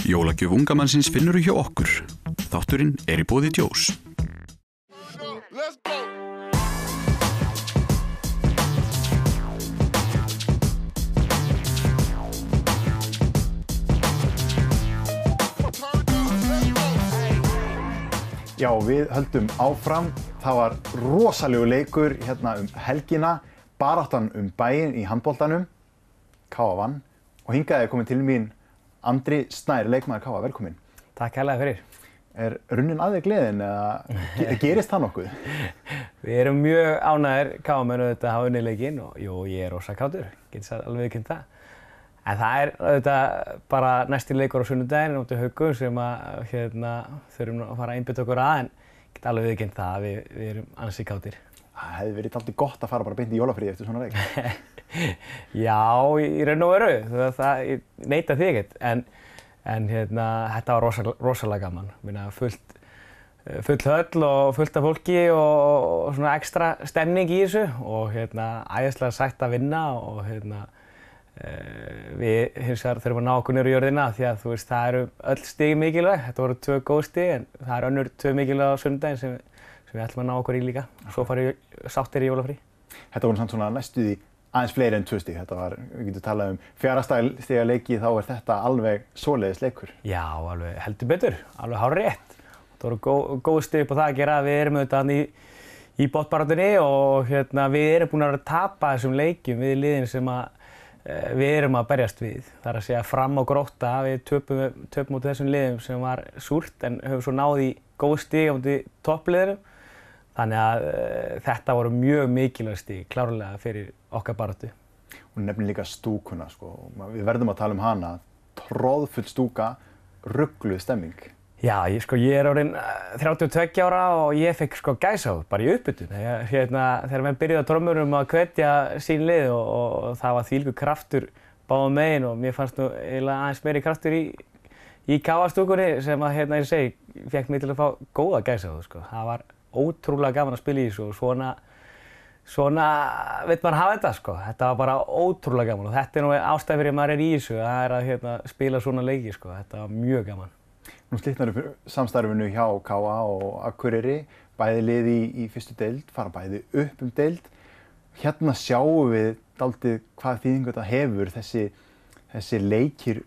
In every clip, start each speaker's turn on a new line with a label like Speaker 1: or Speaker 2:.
Speaker 1: Jólagjöf ungamannsins finnurðu hjá okkur. Þátturinn í boði Djós.
Speaker 2: Já, við höldum áfram. Það var rosalegu leikur hérna helgina, baráttan bæinn í handboltanum. K.A. vann og hingað kominn til mín Andri Snær, leikmaður K.A. Velkominn.
Speaker 3: Takk hérlega fyrir.
Speaker 2: Runnin að þig gleðin eða gerist það nokkuð?
Speaker 3: Við erum mjög ánægðir K.A.-menn auðvitað að hafa unnið leikinn og jú, ég rosa kátur, get alveg viðurkennt það. En það auðvitað bara næsti leikur á sunnudaginn á móti Haugum sem þurfum að fara að einbeita okkur að en get alveg viðurkennt það að við erum ansi kátir. Það
Speaker 2: hefði verið dálítið gott að fara bara beint í jólafríi eftir svona leik.
Speaker 3: Já, í raun og veru, ég neita því ekkert, en þetta var rosalega gaman. Full höll og fullt af fólki og svona ekstra stemning í þessu og æðislega sætt að vinna og við hins vegar þurfum að ná okkur niður í jörðina því að þú veist, það eru öll stig mikilvæg. Þetta voru 2 góð stig en það eru önnur 2 mikilvæg á sunnudaginn sem við ætlum að ná okkur í líka. Svo fara sáttir í jólafrí.
Speaker 2: Þetta voru samt svona næstuð í aðeins fleiri en 2 stig. Þetta var, við getum talað 4 stiga leiki, þá þetta alveg svoleiðis leikur.
Speaker 3: Já, alveg heldur betur, alveg hárrétt. Þetta voru góð stig upp á það að gera. Við erum auðvitað í botnbaráttunni og við erum búin að tapa þessum leikjum við liðin sem við erum að berjast við. Það er að segja Fram og Grótta, við töpum út þessum liðum sem var súrt en höfum svo náð í góð stig á móti toppliðunum. Þannig að þetta voru mjög mikilvæg stig, klárlega fyrir okkar baráttu.
Speaker 2: Hún nefnir líka stúkuna, sko. Við verðum að tala hana. Troðfull stúka, ruggluð stemming.
Speaker 3: Já, ég er orðinn 32 ára og ég fekk gæsahúð bara í uppbytun. Þegar menn byrjuðu á trommurum að hvetja sín lið og það var þvílíkur kraftur báðum megin og mér fannst nú eiginlega aðeins meiri kraftur í K.A.-stúkunni sem ég segi, fékk mig til að fá góða gæsahúð, sko. Það var ótrúlega gaman að spila í þessu og svona vill maður hafa þetta, sko. Þetta var bara ótrúlega gaman og þetta er nú ástæða fyrir að maður í þessu, það er að spila svona leiki, sko. Þetta var mjög gaman.
Speaker 2: Nú slitnar samstarfinu hjá K.A. og Akureyri, bæði lið í fyrstu deild, fara bæði upp deild. Hérna sjáum við dálítið hvað þýðingu þetta hefur, þessi leikir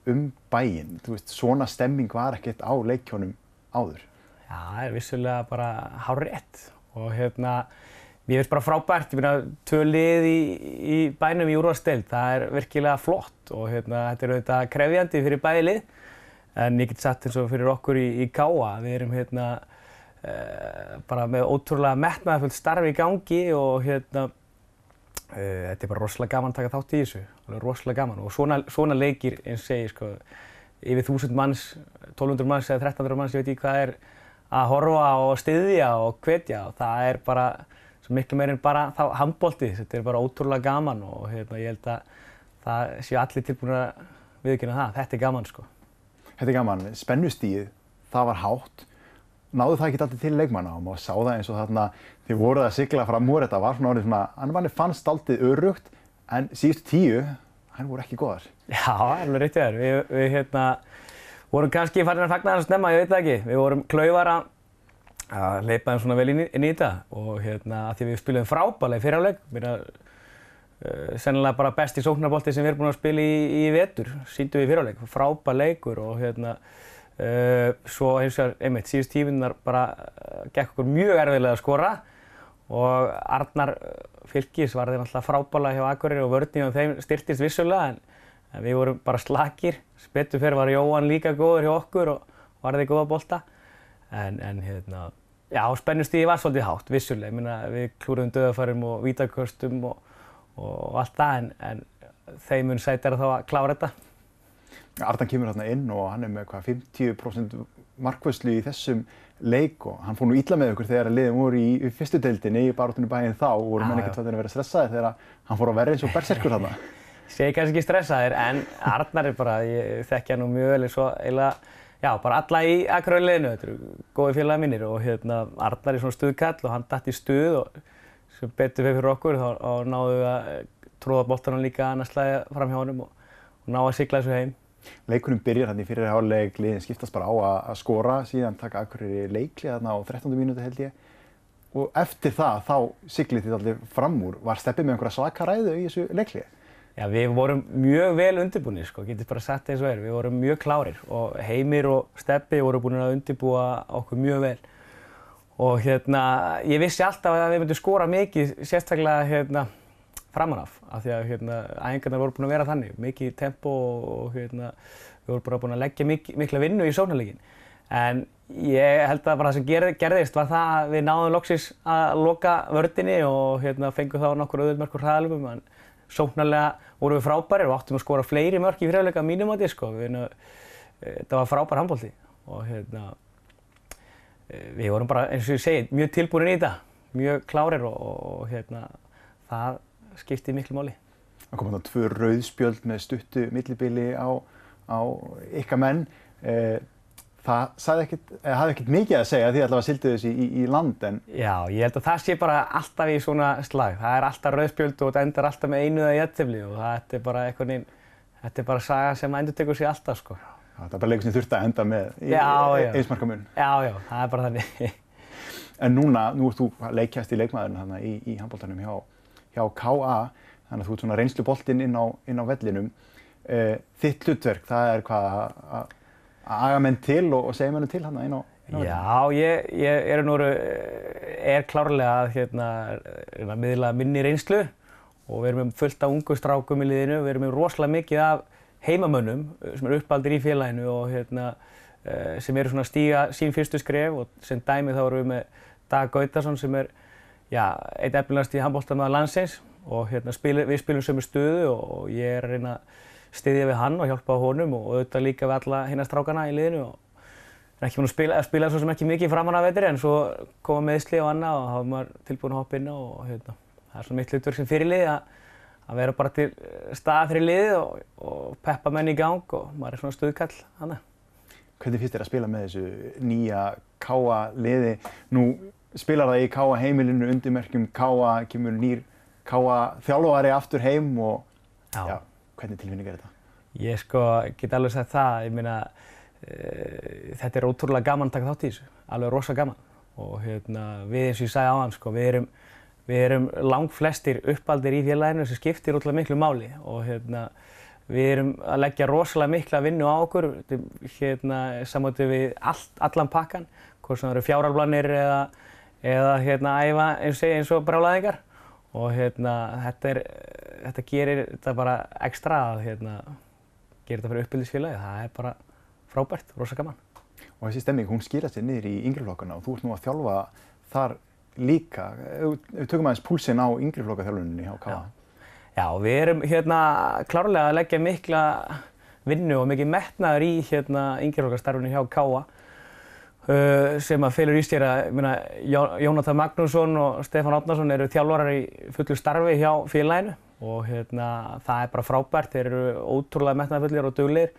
Speaker 2: bæinn. Þú veist, svona stemming var ekkert á leikjónum áður.
Speaker 3: Já, það er vissulega bara hárrétt og mér finnst bara frábært. Ég meina, 2 lið í bænum í úrvalsdeild, það er virkilega flott og þetta er auðvitað krefjandi fyrir bæði lið. En ég get sagt eins og fyrir okkur í K.A. Við erum bara með ótrúlega metnaðarfullt starf í gangi og þetta er bara rosalega gaman að taka þátt í þessu. Alveg rosalega gaman og svona leikir, eins og segi, sko, yfir 1000 manns, 1200 manns eða 1300 manns, ég veit ekki hvað er að horfa og styðja og hvetja og það er bara svo miklu meira en bara handbolti. Þetta er bara ótrúlega gaman og ég held að það séu allir tilbúinir að viðurkenna það. Þetta er gaman, sko.
Speaker 2: Þetta er gaman. Spennustigið, það var hátt. Náðu það ekki alltaf til leikmanna og maður sá það eins og þarna þið voruð að sigla fram úr. Þetta var svona orðið svona, manni fannst dálítið öruggt en síðustu 10, hann voru ekki góðar.
Speaker 3: Já, alveg rétt þér. Við vorum kannski farin að fagna hans snemma, ég veit það ekki. Við vorum klaufar að hleypa þeim svona vel inn í þetta og að því við spiluðum frábærlega í fyrri hálfleik. Sennilega bara besti sóknarbolti sem við erum búin að spila í vetur, sýndum við í fyrri hálfleik, frábær leikur og svo hins vegar einmitt síðustu tímurnar bara gekk okkur mjög erfiðlega að skora og Arnar Fylkis varði náttúrulega frábærlega hjá Akureyri og vörnin og þeim styrktist vissulega en við vorum bara slakir. Betur fyrir var Jóhann líka góður hjá okkur og varði góða bolta já, spennustigið var svolítið hátt, vissulega. Ég meina, við klúruðum dauðafærum og vítaköstum og allt það en þeim mun sætara þá að klára þetta.
Speaker 2: Arnar kemur þarna inn og hann er með 50% markvörslu í þessum leik og hann fór nú illa með okkur þegar liðin voru í fyrstu deildinni í baráttunni bæinn þá og voru menn ekkert að vera stressaðir þegar hann fór að vera eins og berserkur þarna.
Speaker 3: Segi kannski ekki stressaðir en Arnar er bara, ég þekki hann nú mjög vel eins og eiginlega, já, bara alla í Akureyri-liðinu, þetta eru góðir félagar mínir og Arnar er svona stuðkall og hann datt í stuð og sem betur fyrir okkur þá náðum við að tróða boltanum líka annars slagið fram hjá honum og ná að sigla þessu heim.
Speaker 2: Leikurinn byrjar hann í fyrri hálfleik, liðin skiptast bara á að skora, síðan taka Akureyri leikli þarna á 13. mínútu held ég. Og eftir það, þá siglið þið allir fram úr. Var Stebbi með einhverja svaka ræðu í þessu leikli?
Speaker 3: Já, við vorum mjög vel undirbúnir, sko, getið bara sagt eins og er. Við vorum mjög klárir og Heimir og Stebbi voru búin að undirbúa okkur mjög vel. Og ég vissi alltaf að við myndum skora mikið, sérstaklega framan af því að æfingarnar voru búin að vera þannig, mikið tempo og við vorum bara búin að leggja mikla vinnu í sóknarleikinn. En ég held að bara það sem gerðist var það að við náðum loksins að loka vörninni og fengum þá nokkur auðveld mörk úr hraðalöpum. En sóknarlega vorum við frábærir og áttum að skora fleiri mörk í fyrri hálfleik að mínum mati, sko. Þetta var frábær handbolti og við vorum bara, eins og ég segi, mjög tilbúinir í þetta, mjög klárir og það skipti miklu máli.
Speaker 2: Það kom þarna 2 rauð spjöld með stuttu millibili á ykkar menn. Það hafði ekkert mikið að segja því allavega sigldu þessi í land en... Já,
Speaker 3: ég held að það sé bara alltaf í svona slag. Það er alltaf rauð spjöld og þetta endar alltaf með einu eða jafntefli og þetta er bara þetta er bara saga sem endurtekur sig alltaf, sko.
Speaker 2: Það er bara leikur sem þurfti að enda með eins marka mun.
Speaker 3: Já, það er bara þannig.
Speaker 2: En nú ert þú leikjast í leikmaðurinn þarna í handboltanum hjá KA, þannig að þú ert svona reynsluboltinn inn á vellinum. Þitt hlutverk, það er hvað að aga menn til og segja mennum til þarna inn á vellinum?
Speaker 3: Já, ég er klárlega að miðla minni reynslu og við erum með fullt af ungu strákum í liðinu. Við erum með rosalega mikið af heimamönnum sem eru uppaldir í félaginu og sem eru svona að stíga sín fyrstu skref og sem dæmi þá erum við með Dag Gautason sem er einn efnilegasti handboltamaður landsins og við spilum sömu stöðu og ég er að reyna að styðja við hann og hjálpa honum og auðvitað líka við alla hina strákana í liðinu og er ekki búinn að spila svo sem ekki mikið framan af vetri en svo koma meiðsli og annað og þá er maður tilbúinn að hoppa inn og það er svona mitt hlutverk sem fyrirlið að vera bara til staðar fyrir liðið og peppa menn í gang og maður er svona stuðkall hana.
Speaker 2: Hvernig finnst þér að spila með þessu nýja KA liði? Nú spilar það í KA heimilinu undir merkjum KA, kemur nýr KA þjálfari aftur heim og hvernig tilfinning er þetta?
Speaker 3: Ég get alveg sagt það, ég meina þetta er ótrúlega gaman að taka þátt í þessu, alveg rosa gaman og við eins og ég sagði áðan, við erum langflestir uppaldir í félaginu sem skiptir ótrúlega miklu máli og við erum að leggja rosalega mikla vinnu á okkur samvættu við allan pakkan, hvort sem það eru fjárhalsplanir eða æfa eins og brjálæðingar og þetta gerir þetta bara ekstra að gera þetta fyrir uppeldisfélagið. Það er bara frábært, rosa gaman.
Speaker 2: Og þessi stemming, hún skilar sér niður í yngri flokkana og þú ert nú að þjálfa þar líka. Við tökum aðeins púlsinn á yngri flokkaþjálfuninni hjá KA.
Speaker 3: Já, við erum klárlega að leggja mikla vinnu og mikið metnaður í yngri flokkastarfinu hjá KA sem að felur í sér að Jónatan Magnússon og Stefán Árnason eru þjálfarar í fullu starfi hjá félaginu og það er bara frábært. Þeir eru ótrúlega metnaðarfullir og duglegir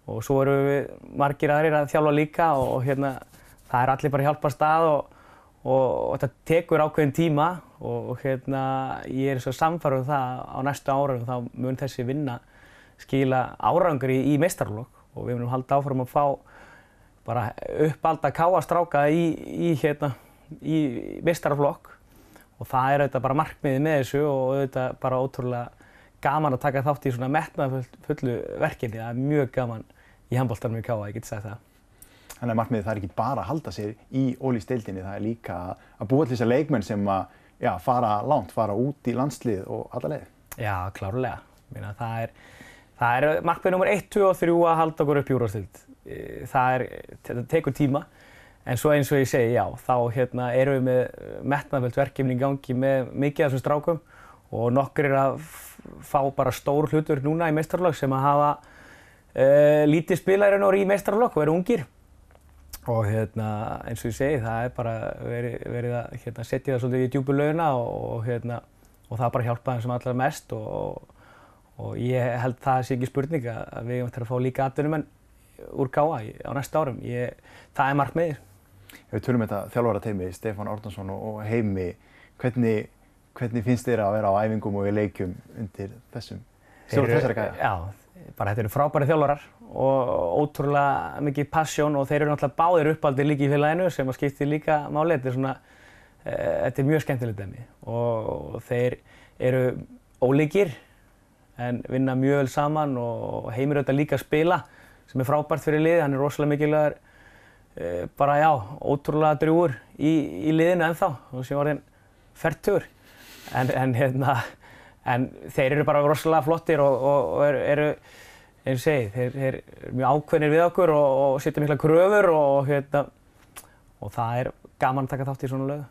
Speaker 3: og svo eru við margir aðrir að þjálfa líka og það er allir bara að hjálpa stað og þetta tekur ákveðin tíma og ég er svo sannfærður það á næstu árum þá mun þessi vinna skila árangri í meistaraflokk og við munum halda áfram að fá bara uppalda KA-stráka í meistaraflokk og það er auðvitað bara markmiðið með þessu og auðvitað bara ótrúlega gaman að taka þátt í svona metnaðarfullu verkefni. Það er mjög gaman í handboltanum í KA, ég get sagt það.
Speaker 2: Þannig að markmiðið það er ekki bara að halda sér í Ólís-deildinni, það er líka að búa til þessar leikmenn sem að fara langt, fara út í landslið og alla leið.
Speaker 3: Já, klárlega. Það er markmið nummer 1, 2 og 3 að halda okkur upp í úrvalsdeild. Þetta tekur tíma, en svo eins og ég segi, þá erum við með metnaðarfullt verkefni í gangi með mikið af þessum strákum og nokkur að fá bara stór hlutverk núna í meistaraflokk sem að hafa lítið spilarinn í meistaraflokk og eru ungir. Og eins og ég segi, það er bara verið að setja það svolítið í djúpu laugina og það bara hjálpa þeim sem allra mest og ég held það sé ekki spurning að við eigum eftir að fá líka atvinnumenn úr KA á næstu árum. Það er markmiðið.
Speaker 2: Við tölum þetta þjálfarateymi, Stefán Árnason og Heimi. Hvernig finnst þér að vera á æfingum og í leikjum undir þessari gæja?
Speaker 3: Já, bara þetta eru frábæri þjálfarar og ótrúlega mikið passion og þeir eru náttúrulega báðir uppaldir líka í félaginu sem að skiptir líka máli. Þetta er svona, þetta er mjög skemmtilegt dæmi og þeir eru ólíkir en vinna mjög vel saman og Heimir auðvitað líka að spila sem er frábært fyrir liðið. Hann er rosalega mikilvægur, bara já, ótrúlega drjúgur í liðinu ennþá og sem orðinn fertugur. En þeir eru bara rosalega flottir og eru, eins og segi, þeir eru mjög ákveðnir við okkur og setja mikla kröfur og það er gaman að taka þátt í svona lögu.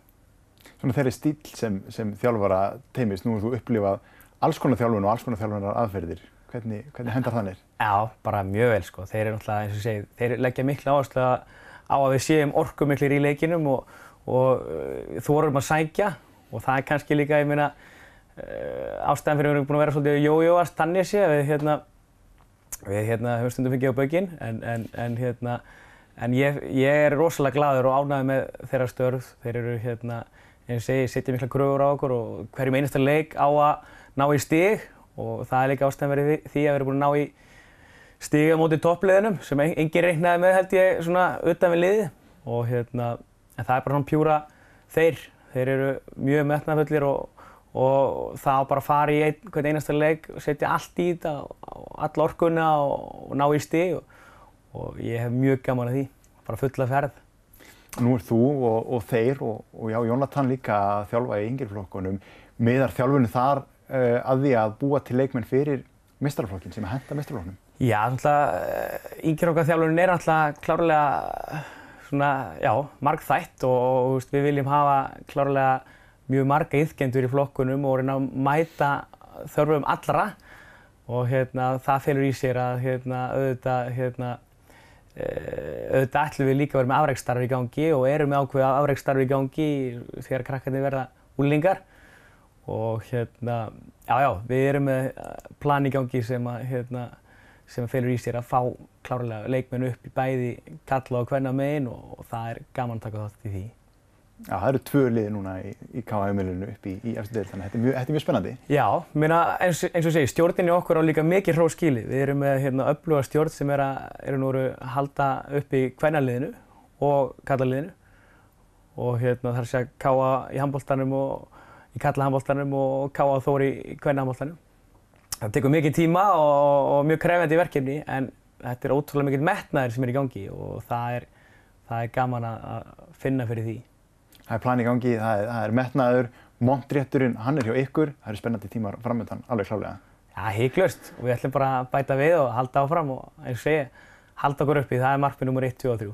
Speaker 2: Svona þeirri stíll sem þjálfara teymis, nú þú upplifað alls konar þjálfun og alls konar þjálfunar aðferðir. Hvernig hendar það niður?
Speaker 3: Já, bara mjög vel sko. Þeir eru náttúrulega, eins og segi, þeir leggja mikla áherslu á að við séum orkumiklir í leikinum og þorum að sækja og það er kannski líka, ég meina, ástæðan fyrir að við erum búin að vera svolítið jójóast þannig séð. Við höfum stundum fengið á baukinn en ég er rosalega glaður og ánægður með þeirra störf. Þeir eru, eins og segi, setja mikla kröfur á okkur og hverjum einasta leik á að ná í stig og það er líka ástæðan fyrir því að við erum búin að ná í stig á móti toppliðunum sem enginn reiknaði með, held ég, svona utan við liðið og en það er bara svona pjúra þeir eru mjög metnaðarfullir og það á bara að fara í hvern einasta leik og setja allt í þetta, alla orkuna og ná í stig og ég hef mjög gaman að því, bara fulla ferð.
Speaker 2: Nú þú og þeir og já, Jónatan líka að þjálfa í yngri flokkunum. Miðar þjálfunum þar að því að búa til leikmenn fyrir meistaraflokkin sem henta meistaraflokknum? Já,
Speaker 3: náttúrulega yngri okkar þjálfunin er náttúrulega klárlega svona, já, margþætt og við viljum hafa klárlega mjög marga iðkendur í flokkunum og reyna að mæta þörfum allra og það felur í sér að auðvitað ætlum við líka að vera með afreksstarf í gangi og erum með ákveðið afreksstarf í gangi þegar krakkarnir verða unglingar og já, við erum með plan í gangi sem felur í sér að fá klárlega leikmenn upp í bæði karla og kvenna megin og það er gaman að taka þátt í því.
Speaker 2: Já, það eru 2 lið núna í KA-heimilinu upp í efstu deild, þannig að þetta er mjög spennandi.
Speaker 3: Já, eins og segi, stjórninni okkur á líka mikið hrós skilið. Við erum með öfluga stjórn sem eru halda upp í kvennaliðinu og karlaliðinu og það er að segja KA í handboltanum og í karlahandboltanum og KA Þór í kvennahandboltanum. Það tekur mikið tíma og mjög krefjandi verkefni en þetta er ótrúlega mikill metnaður sem er í gangi og það er gaman að finna fyrir því.
Speaker 2: Það er plan í gangi, það er metnaður, montrétturinn, hann er hjá ykkur, það eru spennandi tímar framöndan, alveg klárlega.
Speaker 3: Já, hiklaust og við ætlum bara að bæta við og halda áfram og eins og segja, halda okkur uppi, það er markmið númer 1, 2 og 3.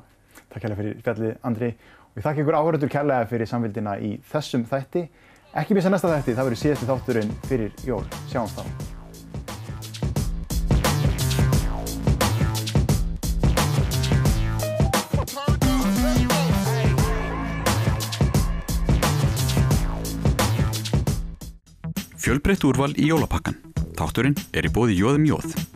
Speaker 2: Takk kærlega fyrir spjallið, Andri, og ég þakka ykkur áhorfendur kærlega fyrir samfylgdina í þessum þætti. Ekki missa næsta þætti, það verður síðasti þátturinn fyrir jól. Sjáumst þá.
Speaker 1: Fjölbreytt úrval í jólapakkan. Þátturinn er í boði J.M. J.